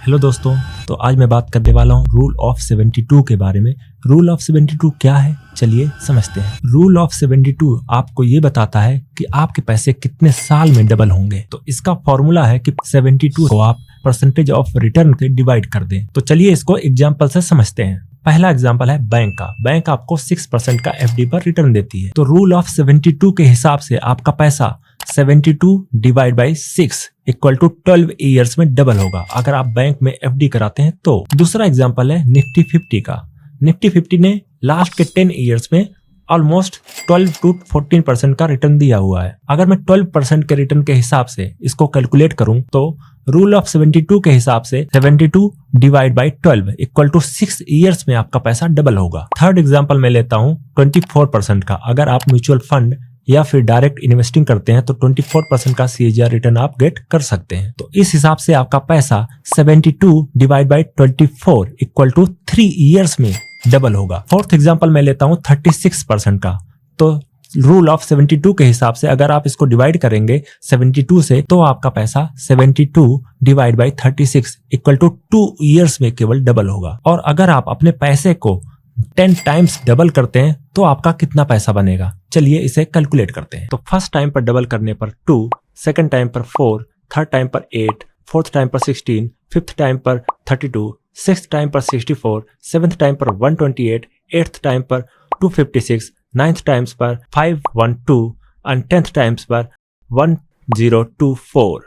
Hello दोस्तों, तो आज मैं बात करने वाला हूँ रूल ऑफ 72 के बारे में। रूल ऑफ 72 क्या है, चलिए समझते हैं। रूल ऑफ 72 आपको ये बताता है कि आपके पैसे कितने साल में डबल होंगे। तो इसका फॉर्मूला है कि 72 को आप परसेंटेज ऑफ रिटर्न से डिवाइड कर दें। तो चलिए इसको एग्जाम्पल से समझते हैं। पहला एग्जाम्पल है बैंक का। बैंक आपको 6% का एफडी पर रिटर्न देती है। तो रूल ऑफ 72 के हिसाब से आपका पैसा 72 divide by 6 equal to 12 years में डबल होगा अगर आप बैंक में एफडी कराते हैं तो। दूसरा एग्जांपल है निफ्टी 50 का। निफ्टी 50 ने लास्ट के 10 ईयर्स में ऑलमोस्ट 12 टू 14% का रिटर्न दिया हुआ है। अगर मैं 12% के रिटर्न के हिसाब से इसको कैलकुलेट करूं तो रूल ऑफ 72 के हिसाब से 72 divide by 12 equal to 6 years में आपका पैसा डबल होगा। थर्ड एग्जांपल मैं लेता हूं 24% का। अगर आप म्यूचुअल फंड या फिर डायरेक्ट इन्वेस्टिंग करते हैं तो 24% का CAGR रिटर्न आप गेट कर सकते हैं। तो इस हिसाब से आपका पैसा 72 divide by 24 equal to 3 years में डबल होगा। फोर्थ एग्जांपल मैं लेता हूं 36% का। तो रूल ऑफ 72 के हिसाब से अगर आप इसको डिवाइड करेंगे 72 से तो आपका पैसा 72 divide by 36 equal to 2 years में केवल डबल होगा। और अगर आप अपने पैसे को 10 टाइम्स डबल करते हैं तो आपका कितना पैसा बनेगा, चलिए इसे कैलकुलेट करते हैं। तो फर्स्ट टाइम पर डबल करने पर 2, सेकंड टाइम पर 4, थर्ड टाइम पर 8, फोर्थ टाइम पर 16, फिफ्थ टाइम पर 32, सिक्स्थ टाइम पर 64, सेवंथ टाइम पर 128, एट्थ टाइम पर 256, नाइन्थ टाइम्स पर 512 एंड 10th टाइम्स पर 1024।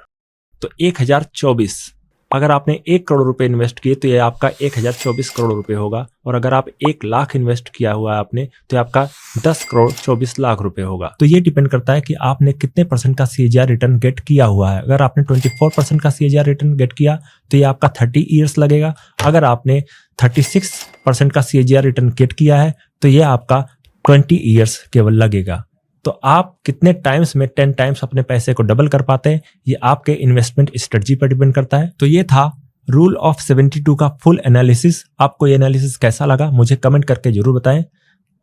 तो 1024। अगर आपने 1 करोड़ रुपए इन्वेस्ट किए तो ये आपका 1024 करोड़ रुपए होगा। और अगर आप 1 लाख इन्वेस्ट किया हुआ है आपने तो ये आपका 10 करोड़ 24 लाख रुपए होगा। तो ये डिपेंड करता है कि आपने कितने परसेंट का CAGR रिटर्न गेट किया हुआ है। अगर आपने 24% का CAGR रिटर्न गेट किया तो ये आपका 30 ईयर्स लगेगा। अगर आपने 36% का CAGR रिटर्न गेट किया है तो ये आपका 20 ईयर्स केवल लगेगा। तो आप कितने टाइम्स में 10 टाइम्स अपने पैसे को डबल कर पाते हैं ये आपके इन्वेस्टमेंट स्ट्रेटजी पर डिपेंड करता है। तो ये था रूल ऑफ 72 का फुल एनालिसिस। आपको ये एनालिसिस कैसा लगा मुझे कमेंट करके जरूर बताएं।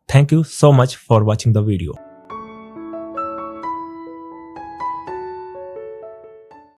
Thank you so much for watching the video.